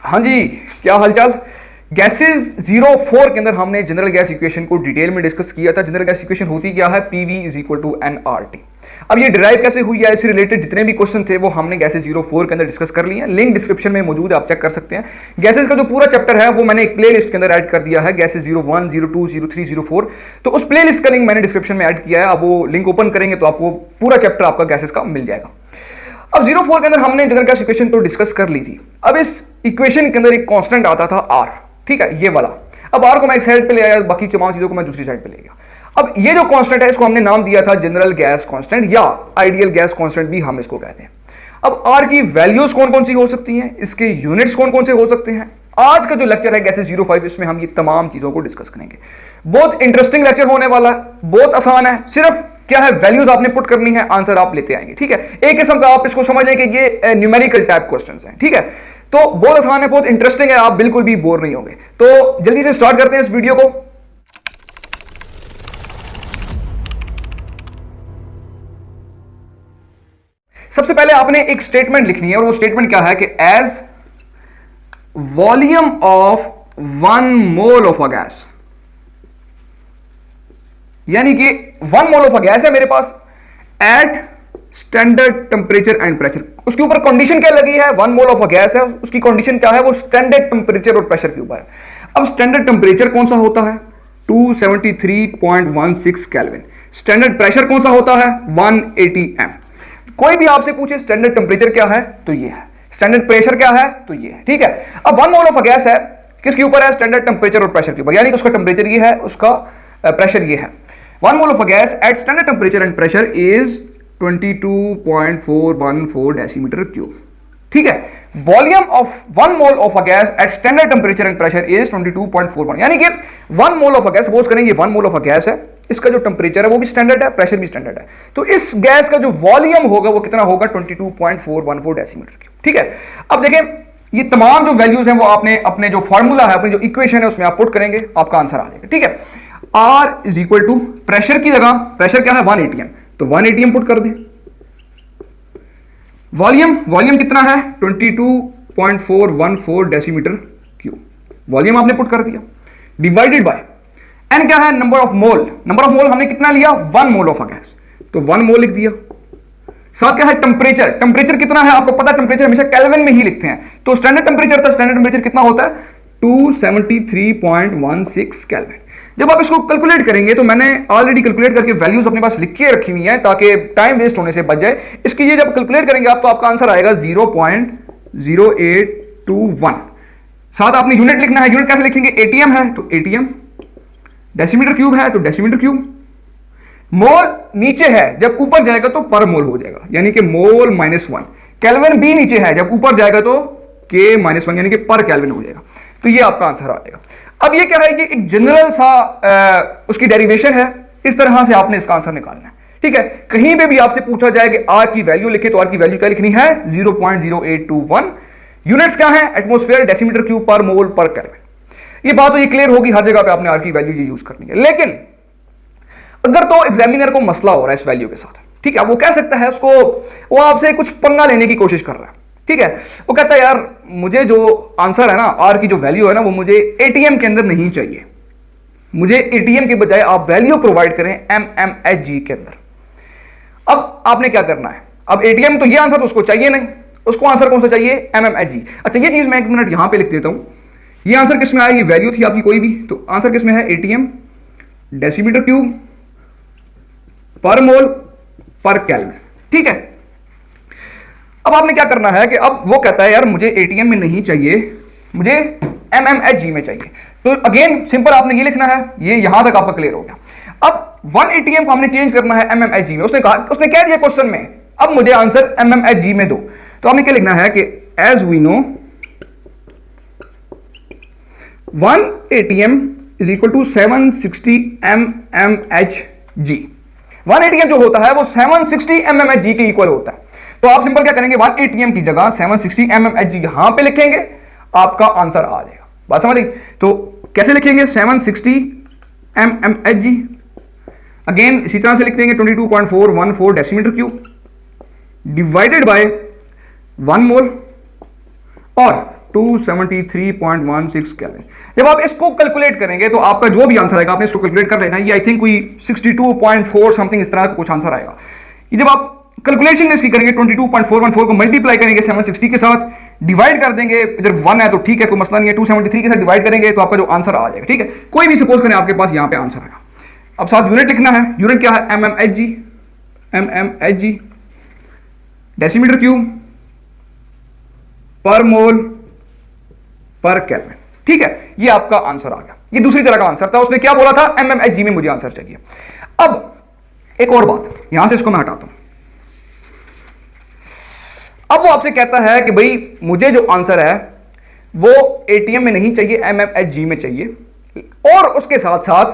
हाँ जी, क्या हालचाल। गैसेस 04 के अंदर हमने जनरल गैस इक्वेशन को डिटेल में डिस्कस किया था। जनरल गैस इक्वेशन होती क्या है, PV is equal to nRT. अब ये डिराइव कैसे हुई है, इससे रिलेटेड जितने भी क्वेश्चन थे वो हमने गैसेस 04 के अंदर डिस्कस कर लिए हैं। लिंक डिस्क्रिप्शन में मौजूद है, आप चेक कर सकते हैं। गैसेस का जो पूरा चैप्टर है वो मैंने एक प्ले लिस्ट के अंदर ऐड कर दिया है, गैसेस 01, 02, 03, 04। तो उस प्ले लिस्ट का लिंक मैंने डिस्क्रिप्शन में ऐड किया है। अब वो लिंक ओपन करेंगे तो आपको पूरा चैप्टर आपका गैसेस का मिल जाएगा। अब 04 के अंदर हमने जनरल गैस इक्वेशन तो डिस्कस कर ली थी। अब इस इक्वेशन के अंदर एक कांस्टेंट आता था आर, ठीक है, ये वाला। अब आर को मैं एक साइड पे ले आया, बाकी तमाम चीजों को मैं दूसरी साइड पे ले गया। अब ये जो कांस्टेंट है इसको हमने नाम दिया था जनरल गैस कांस्टेंट या आइडियल गैस कांस्टेंट भी हम इसको कहते हैं। अब आर की वैल्यूज कौन कौन सी हो सकती हैं, इसके यूनिट्स कौन कौन से हो सकते हैं। आज का जो लेक्चर है गैसेस 05, इसमें हम ये तमाम चीजों को डिस्कस करेंगे। बहुत इंटरेस्टिंग लेक्चर होने वाला है, बहुत आसान है। सिर्फ क्या है, वैल्यूज आपने पुट करनी है, आंसर आप लेते आएंगे, ठीक है। एक किस्म का आप इसको समझ लें कि ये न्यूमेरिकल टाइप क्वेश्चंस हैं, ठीक है। तो बहुत आसान है, बहुत इंटरेस्टिंग है, आप बिल्कुल भी बोर नहीं होंगे। तो जल्दी से स्टार्ट करते हैं इस वीडियो को। सबसे पहले आपने एक स्टेटमेंट लिखनी है और वो स्टेटमेंट क्या है कि as volume of 1 mole of a gas, यानी कि 1 मोल ऑफ अ गैस है मेरे पास at standard temperature and pressure. उसके ऊपर कंडीशन क्या लगी है, 1 मोल ऑफ अ गैस है, उसकी कंडीशन क्या है, वो स्टैंडर्ड टेम्परेचर और प्रेशर के ऊपर है। अब स्टैंडर्ड टेम्परेचर कौन सा होता है, 273.16 केल्विन। स्टैंडर्ड प्रेशर कौन सा होता है, 180 एम। कोई भी आपसे पूछे स्टैंडर्ड टेम्परेचर क्या है तो ये है, स्टैंडर्ड प्रेशर क्या है तो ये है, ठीक है। अब 1 मोल ऑफ अ गैस है, किसके ऊपर है, स्टैंडर्ड टेम्परेचर और प्रेशर के ऊपर, यानी कि उसका टेम्परेचर ये है, उसका प्रेशर ये है। 1 mole of a gas at standard temperature and pressure is 22.414 decimetre cube, ठीक है। Volume of 1 mole of a gas at standard temperature and pressure is 22.41, यानी कि 1 mole of a gas, suppose करें ये 1 मोल ऑफ अ गैस है, इसका जो temperature है वो भी स्टैंडर्ड है, प्रेशर भी स्टैंडर्ड है। तो इस गैस का जो वॉल्यूम होगा वो कितना होगा, 22.414 डेसीमीटर क्यूब, ठीक है। अब देखें ये तमाम जो वैल्यूज हैं वो आपने अपने जो फॉर्मूला है, अपनी जो इक्वेशन है उसमें आप पुट करेंगे, आपका आंसर आ जाएगा, ठीक है। R is equal to pressure की जगह, प्रेशर क्या है 1 atm, तो 1 atm पुट कर दें। वॉल्यूम कितना है 22.414 डेसीमीटर क्यूब, वॉल्यूम आपने पुट कर दिया, डिवाइडेड बाय एन क्या है, number of mole. Number of mole हमने कितना लिया, 1 मोल ऑफ अ गैस, तो 1 मोल लिख दिया। साथ क्या है, टेम्परेचर। टेम्परेचर कितना है आपको पता है, टेम्परेचर हमेशा केल्विन में ही लिखते हैं, तो स्टैंडर्ड टेम्परेचर था, स्टैंडर्ड टेम्परेचर कितना होता है 273.16 केल्विन। जब आप इसको कैलकुलेट करेंगे तो मैंने ऑलरेडी कैलकुलेट करके वैल्यूज अपने पास लिख के रखी हुई हैं ताकि टाइम वेस्ट होने से बच जाए। इसकी ये जब कैलकुलेट करेंगे आप तो आपका आंसर आएगा 0.0821। साथ आपने यूनिट लिखना है, यूनिट कैसे लिखेंगे, एटीएम है तो एटीएम, डेसीमीटर क्यूब है तो डेसीमीटर क्यूब। मोल नीचे है, जब ऊपर जाएगा तो पर मोल हो जाएगा, यानी कि मोल -1। केल्विन भी नीचे है, जब ऊपर जाएगा तो के -1 यानी कि पर केल्विन हो जाएगा। तो ये आपका आंसर आ जाएगा। अब ये क्या है, ये एक जनरल सा उसकी डेरिवेशन है, इस तरह से आपने इसका आंसर निकालना है, ठीक है। कहीं पे भी आपसे पूछा जाए कि आर की वैल्यू लिखे तो आर की वैल्यू क्या लिखनी है, 0.0821। यूनिट्स क्या है, एटमॉस्फेयर, डेसीमीटर क्यूब, पर मोल, पर केल्विन। ये बात तो ये क्लियर होगी, हर जगह पे आपने आर की वैल्यू ये यूज करनी है। लेकिन अगर तो एग्जामिनर को मसला हो रहा है इस वैल्यू के साथ, ठीक है, वो कह सकता है उसको, वो आपसे कुछ पंगा लेने की कोशिश कर रहा है, ठीक है। वो कहता है यार मुझे जो आंसर है ना, आर की जो वैल्यू है ना, वो मुझे एटीएम के अंदर नहीं चाहिए, मुझे एटीएम के बजाय आप वैल्यू प्रोवाइड करें एमएमएचजी के अंदर। अब आपने क्या करना है, अब एटीएम तो ये आंसर तो उसको चाहिए नहीं, उसको आंसर कौन सा चाहिए, एमएमएचजी। अच्छा ये चीज मैं 1 मिनट यहां पे लिख देता हूं, ये आंसर किस में आया, ये वैल्यू थी आपकी कोई भी, तो आंसर किस में है, एटीएम, डेसीमीटर क्यूब, पर मोल, पर केल्विन, ठीक है। अब आपने क्या करना है कि अब वो कहता है यार मुझे एटीएम में नहीं चाहिए, मुझे एमएमएचजी में चाहिए, तो अगेन सिंपल आपने ये लिखना है, ये यहां तक आपका क्लियर हो गया। अब 1 एटीएम को हमने चेंज करना है एमएमएचजी में। उसने कहा, उसने कह दिया क्वेश्चन में अब मुझे आंसर एमएमएचजी में दो, तो आपने क्या लिखना है कि as we know 1 atm is equal to 760 mmHg. 1 atm जो होता है वो 760 एमएमएचजी के इक्वल होता है। तो आप सिंपल क्या करेंगे, 1 एटीएम की जगह 760 एमएमएचजी यहां पे लिखेंगे, आपका आंसर आ जाएगा। बात समझ गई, तो कैसे लिखेंगे, 760 एमएमएचजी, अगेन इसी तरह से लिख देंगे 22.414 decimetre cube, divided bye 1 mole और 273.16 केल्विन। जब आप इसको कैलकुलेट करेंगे तो आपका जो भी आंसर आएगा, आपने इसको कैलकुलेट कर लेना, ये आई थिंक कोई 62.4 समथिंग इस तरह का कुछ आंसर आएगा। ये जब आप कैलकुलेशन इसकी करेंगे 22.414 को मल्टीप्लाई करेंगे 760 के साथ, डिवाइड कर देंगे, इधर 1 है तो ठीक है कोई मसला नहीं है, 273 के साथ डिवाइड करेंगे तो आपका जो आंसर आ जाएगा। ठीक है, कोई भी सपोज करें आपके पास यहां पे आंसर आएगा। अब साथ यूनिट लिखना है, यूनिट क्या है, mmHg डेसीमीटर क्यूब पर मोल पर केल्विन। ठीक है, ये आपका आंसर आ गया। ये दूसरी तरह का आंसर था, उसने क्या बोला था, mmHg में मुझे आंसर चाहिए। अब एक और बात, यहां से इसको मैं हटाता हूं। अब वो आपसे कहता है कि भाई मुझे जो आंसर है वो एटीएम में नहीं चाहिए, mmHg में चाहिए, और उसके साथ साथ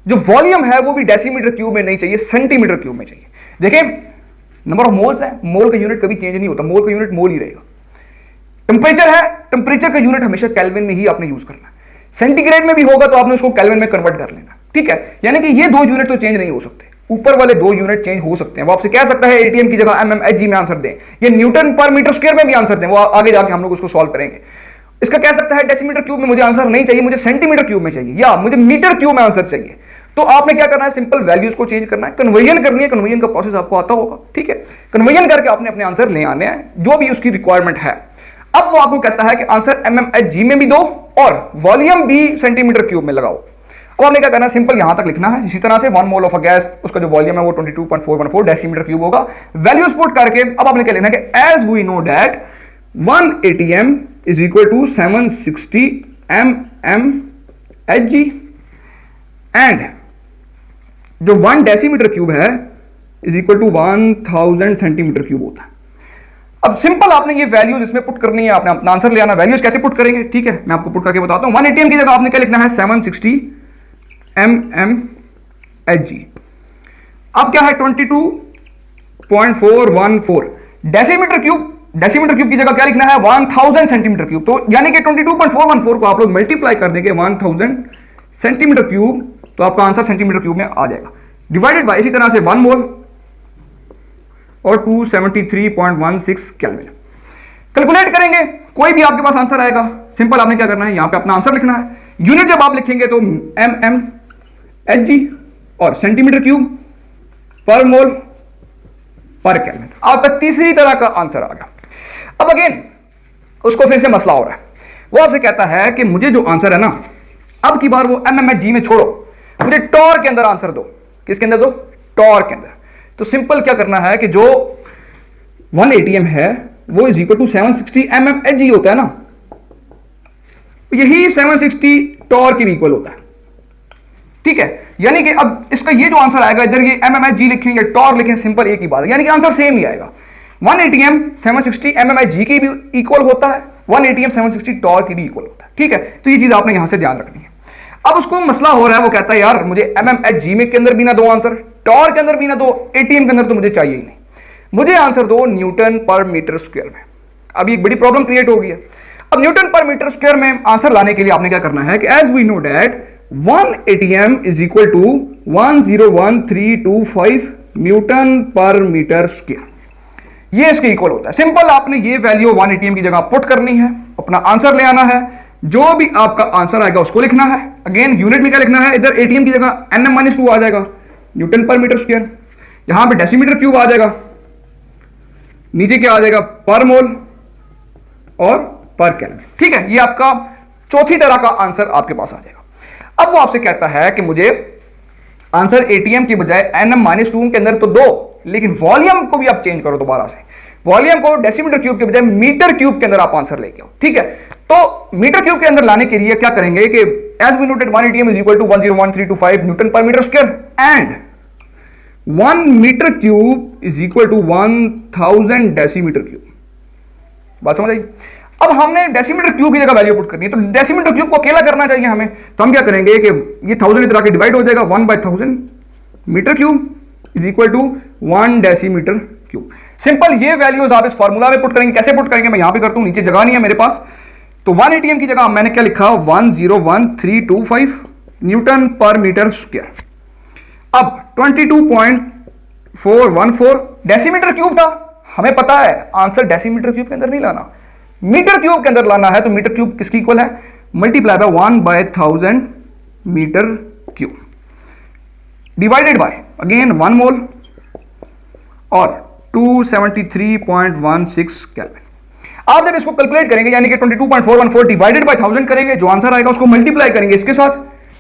जो वॉल्यूम है वो भी डेसीमीटर क्यूब में नहीं चाहिए, सेंटीमीटर क्यूब में चाहिए। देखें, नंबर ऑफ मोल्स है, मोल का यूनिट कभी चेंज नहीं होता, मोल का यूनिट मोल ही रहेगा। टेम्परेचर है, टेम्परेचर का यूनिट हमेशा केल्विन में ही आपने यूज करना है। सेंटीग्रेड में भी होगा तो आपने उसको केल्विन में कन्वर्ट कर लेना। ठीक है, यानी कि ये दो यूनिट तो चेंज नहीं हो सकते, ऊपर वाले दो यूनिट चेंज हो सकते हैं। वो आपसे कह सकता है एटीएम की जगह mmHg में आंसर दें, ये न्यूटन पर मीटर स्क्वायर में भी आंसर दें, वो आगे जाके हम लोग उसको सॉल्व करेंगे। इसका कह सकता है डेसीमीटर क्यूब में मुझे आंसर नहीं चाहिए, मुझे सेंटीमीटर क्यूब में चाहिए, या मुझे मीटर क्यूब में आंसर चाहिए। तो आपने क्या करना है, सिंपल वैल्यूज को चेंज करना है, कन्वर्जन करनी है। कन्वर्जन का प्रोसेस आपको आता होगा। ठीक है, कन्वर्जन करके आपने अपने आंसर ले आने हैं, जो भी उसकी रिक्वायरमेंट है। अब वो आपको कहता है कि आंसर mmHg में भी दो और वॉल्यूम भी सेंटीमीटर क्यूब में लगाओ। अब आपने क्या करना है, सिंपल यहां तक लिखना है। इसी तरह से 1 मोल ऑफ अ गैस, उसका जो वॉल्यूम है वो 22.414 डेसीमीटर क्यूब होगा। वैल्यूज पुट करके अब आपने क्या लिखना है कि as we know that 1 atm is equal to 760 mmHg and जो 1 डेसीमीटर क्यूब है is equal to 1000 centimetre cube होता है। अब सिंपल आपने ये वैल्यूज इसमें पुट करनी है, आपने अपना आंसर ले आना। वैल्यूज कैसे पुट करेंगे, ठीक है, मैं आपको पुट करके बताता हूं। 1 atm की जगह आपने क्या लिखना है, 760 mmHg। अब क्या है, 22.414 डेसीमीटर क्यूब। डेसीमीटर क्यूब की जगह क्या लिखना है, 1000 सेंटीमीटर क्यूब। तो यानी कि 22.414 को आप लोग मल्टीप्लाई कर देंगे 1000 सेंटीमीटर क्यूब, तो आपका आंसर सेंटीमीटर क्यूब में आ जाएगा। डिवाइडेड बाय इसी तरह से 1 मोल और 273.16 केल्विन। कैलकुलेट करेंगे, कोई भी आपके पास आंसर आएगा। सिंपल आपने क्या करना है, यहां पे अपना आंसर लिखना है। यूनिट जब आप लिखेंगे तो mmHg और सेंटीमीटर क्यूब पर मोल पर केल्विन। आपका तीसरी तरह का आंसर आ गया। अब अगेन उसको फिर से मसला हो रहा है, वो आपसे कहता है कि मुझे जो आंसर है ना, अब की बार वो mmHg में छोड़ो, मुझे टॉर के अंदर आंसर दो। किसके अंदर दो, टॉर के अंदर। तो सिंपल क्या करना है कि जो 1 atm है वो इज इक्वल टू 760 mmHg होता है ना, यही 760 टॉर के इक्वल होता है। ठीक है, यानी कि अब इसका ये जो आंसर आएगा, इधर ये mmHg लिखें या टॉर लिखें, सिंपल एक ही बात है, यानी कि आंसर सेम ही आएगा। 1 atm 760 mmHg की भी इक्वल होता है, 1 atm 760 टॉर की भी इक्वल होता है। ठीक है, तो ये चीज आपने यहां से ध्यान रखनी है। अब उसको मसला हो रहा है, वो कहता है यार मुझे mmHg में के अंदर भी ना दो आंसर, टॉर के अंदर भी ना दो, एटीएम के अंदर तो मुझे चाहिए ही नहीं, मुझे आंसर दो न्यूटन पर मीटर स्क्वायर में। अब एक बड़ी प्रॉब्लम क्रिएट हो गई है। अब न्यूटन पर मीटर स्क्वायर में आंसर लाने के लिए आपने क्या करना है कि as we know that 1 atm is equal to 101325 newton per metre square, ये इसके इक्वल होता है। सिंपल आपने ये वैल्यू 1 atm की जगह पुट करनी है, अपना आंसर ले आना है, जो भी आपका आंसर आएगा उसको लिखना है। अगेन यूनिट में क्या लिखना है, इधर एटीएम की जगह nm-2 आ जाएगा, न्यूटन पर मीटर स्क्वायर, यहां पे डेसीमीटर क्यूब आ जाएगा, नीचे क्या आ जाएगा, पर मोल और पर केल्विन। ठीक है, ये आपका चौथी तरह का आंसर आपके पास आ जाएगा। अब वो आपसे कहता है कि मुझे आंसर एटीएम की बजाय nm-2 के अंदर तो दो, लेकिन वॉल्यूम को भी आप चेंज करो दोबारा से, वॉल्यूम को डेसीमीटर क्यूब के बजाय मीटर क्यूब के अंदर आप आंसर लेके आओ। ठीक है, तो मीटर क्यूब के अंदर लाने के लिए क्या करेंगे कि as we noted 1 atm is equal to 101325 newton per metre square and 1 metre cube is equal to 1000 decimetre cube. बात समझ आई? अब हमने डेसीमीटर क्यूब की जगह वैल्यू पुट करनी है, तो डेसीमीटर क्यूब को अकेला करना चाहिए हमें, तो हम क्या करेंगे कि ये 1000 इधर आके डिवाइड हो जाएगा, 1/1000 metre cube is equal to 1 decimetre cube. Simple ये वैल्यूज आप इस फार्मूला में पुट करेंगे। कैसे पुट करेंगे, मैं यहां पे करता हूं, नीचे जगह नहीं है मेरे पास। तो 1 atm की जगह मैंने क्या लिखा, 101325 न्यूटन पर मीटर स्क्वायर। अब 22.414 डेसीमीटर क्यूब था, हमें पता है आंसर डेसीमीटर क्यूब के अंदर नहीं लाना, मीटर क्यूब के अंदर लाना है तो मीटर क्यूब किसकी इक्वल है, multiply by 1/1000 metre cube divided by again 1 mole और 273.16 केल्विन। आप जब इसको कैलकुलेट करेंगे यानी कि 22.414 डिवाइडेड बाय 1000 करेंगे, जो आंसर आएगा उसको मल्टीप्लाई करेंगे इसके साथ,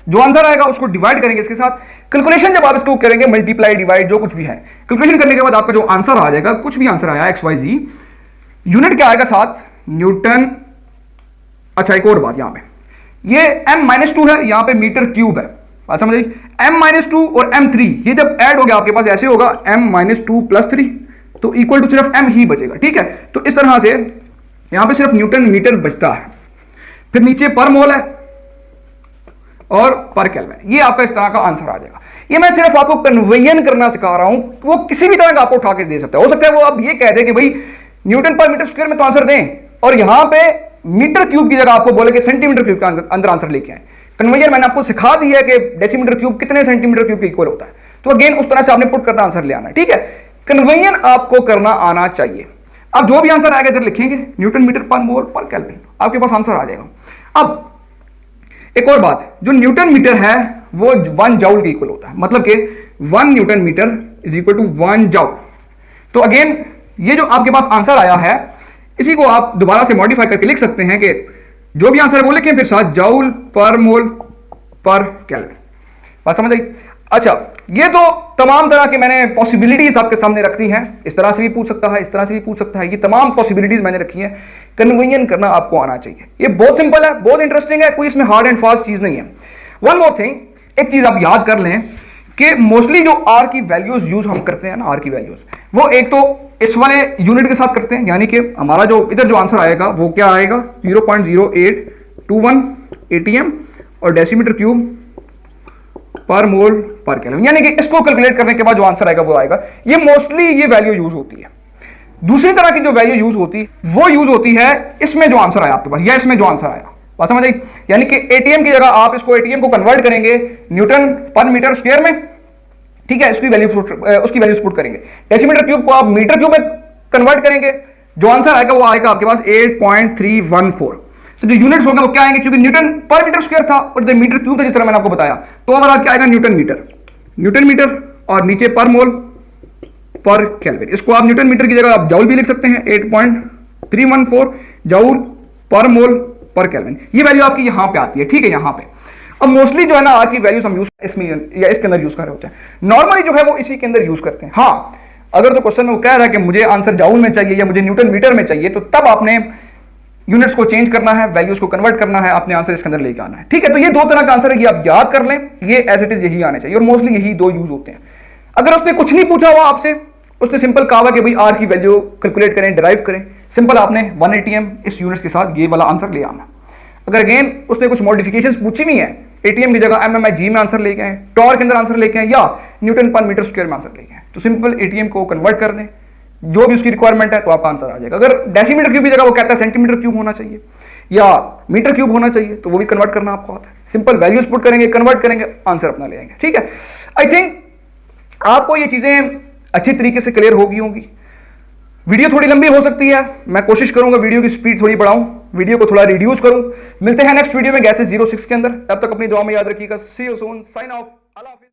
जो आंसर आएगा उसको डिवाइड करेंगे इसके साथ। कैलकुलेशन जब आप इसको करेंगे मल्टीप्लाई डिवाइड जो कुछ भी है, कैलकुलेशन करने के बाद आपका जो आंसर आ जाएगा, कुछ भी आंसर आया XYZ, यूनिट क्या आएगा साथ, न्यूटन। अच्छा एक और बात, यहां पे ये m-2 है, यहां पे मीटर क्यूब है, बात समझ आएगी। m-2 और m3 ये जब ऐड हो गया आपके पास ऐसे होगा m-2 + 3 तो इक्वल टू सिर्फ m ही बचेगा, ठीक है। तो इस तरह से यहां पे सिर्फ न्यूटन मीटर बचता है, फिर नीचे पर मोल है और पर केल्विन, ये आपका इस तरह का आंसर आ जाएगा। ये मैं सिर्फ आपको कन्वेयन करना सिखा रहा हूं, वो किसी भी तरह का आपको उठा के दे सकता है। हो सकता है वो आप ये कह दे कि भाई न्यूटन पर मीटर स्क्वायर में तो आंसर दें, और यहां पे मीटर क्यूब की जगह आपको बोले कि सेंटीमीटर क्यूब के अंदर आंसर लेके आए। कन्वेयर मैंने आपको सिखा दी है कि डेसीमीटर क्यूब कितने सेंटीमीटर क्यूब के इक्वल होता है, तो अगेन उस तरह से आपने पुट करना, आंसर ले आना, ठीक है। कन्वेयन आपको करना आना चाहिए। अब जो भी आंसर आएगा इधर लिखेंगे न्यूटन मीटर पर मोल पर केल्विन, आपके पास आंसर आ जाएगा। अब एक और बात, जो न्यूटन मीटर है वो 1 जाउल के इक्वल होता है, मतलब कि 1 newton metre is equal to 1 joule. तो अगेन ये जो आपके पास आंसर आया है, इसी को आप दोबारा से मॉडिफाई करके लिख सकते हैं कि जो भी आंसर है वो लिखें, फिर साथ जाउल पर मोल पर केल्विन, बात समझ आई। अच्छा, ये तो तमाम तरह के मैंने पॉसिबिलिटीज आपके सामने रखती हैं, इस तरह से भी पूछ सकता है, इस तरह से भी पूछ सकता है, ये तमाम पॉसिबिलिटीज मैंने रखी हैं। कन्वेयन करना आपको आना चाहिए, ये बहुत सिंपल है, बहुत इंटरेस्टिंग है, कोई इसमें हार्ड एंड फास्ट चीज नहीं है। वन मोर थिंग, एक चीज आप याद कर लें कि मोस्टली जो आर की वैल्यूज यूज हम करते हैं ना, आर की वैल्यूज, वो एक तो इस वाले यूनिट के साथ करते हैं, यानी कि हमारा जो इधर जो आंसर आएगा वो क्या आएगा 0.0821 ATM और डेसीमीटर क्यूब पर मोल पर केल्विन, यानी कि इसको कैलकुलेट करने के बाद जो आंसर आएगा वो आएगा। ये मोस्टली ये वैल्यू यूज होती है। दूसरी तरह की जो वैल्यू यूज होती है वो यूज होती है इसमें जो आंसर आया आपके पास, या इसमें जो आंसर आया, बात समझ आई। यानी कि ATM की जगह आप इसको ATM को कन्वर्ट करेंगे न्यूटन पर मीटर स्क्वायर में, ठीक है, उसकी वैल्यू पुट करेंगे। डेसीमीटर क्यूब को आप मीटर क्यूब में कन्वर्ट करेंगे, जो आंसर आएगा वो आएगा आपके पास 8.314। तो जो यूनिट्स होंगे वो क्या आएंगे, क्योंकि न्यूटन पर मीटर स्क्वायर था और जो मीटर क्यूब था जिस तरह मैंने आपको बताया, तो ओवरऑल क्या आएगा न्यूटन मीटर और नीचे पर मोल पर केल्विन। इसको आप न्यूटन मीटर की जगह आप जाउल भी लिख सकते हैं, 8.314 जाउल पर मोल पर केल्विन। ये वैल्यू आपकी यहां पे आती है, ठीक है, यहां पे। अब मोस्टली जो है ना आर की वैल्यूज हम यूज इसमें या इसके अंदर यूज कर रहे होते हैं, नॉर्मली जो है वो इसी के अंदर यूज करते हैं। हाँ, अगर तो क्वेश्चन में वो कह रहा है कि मुझे आंसर जाउल में चाहिए या मुझे न्यूटन मीटर में चाहिए, तो तब आपने यूनिट्स को चेंज करना है, वैल्यूज को कन्वर्ट करना है, अपने आंसर इसके अंदर लेके आना है, ठीक है। तो ये दो तरह का आंसर है, ये आप याद कर लें, ये एज इट इज यही आने चाहिए, और मोस्टली यही दो यूज होते हैं। अगर उसने कुछ नहीं पूछा हुआ आपसे, उसने सिंपल कहा हुआ कि भाई आर की वैल्यू कैलकुलेट करें, डिराइव करें, सिंपल आपने 1 ATM इस यूनिट्स के साथ ये वाला आंसर ले आना। अगर अगेन उसने कुछ मॉडिफिकेशंस पूछी हुई है, ATM की जगह MMIG में आंसर लेके आए, टॉर के अंदर आंसर लेके आए, या न्यूटन पर मीटर स्क्वायर में आंसर लेके आए, तो सिंपल ATM को कन्वर्ट कर दें, जो भी उसकी रिक्वायरमेंट है तो आपका आंसर आ जाएगा। अगर डेसीमीटर क्यूब की जगह वो कहता है सेंटीमीटर क्यूब होना चाहिए या मीटर क्यूब होना चाहिए, तो वो भी कन्वर्ट करना आपको आता है। सिंपल वैल्यूज पुट करेंगे, कन्वर्ट करेंगे, आंसर अपना ले आएंगे, ठीक है। आई थिंक आपको ये चीजें अच्छी तरीके से क्लियर होगी। वीडियो थोड़ी लंबी हो सकती है, मैं कोशिश करूंगा वीडियो की स्पीड थोड़ी बढ़ाऊं, वीडियो को थोड़ा रिड्यूस करूं। मिलते हैं नेक्स्ट वीडियो में गैसेस 06 के अंदर, तब तक अपनी दुआ में याद रखिएगा। सी यू सून, साइन ऑफ, अल्लाह हाफिज़।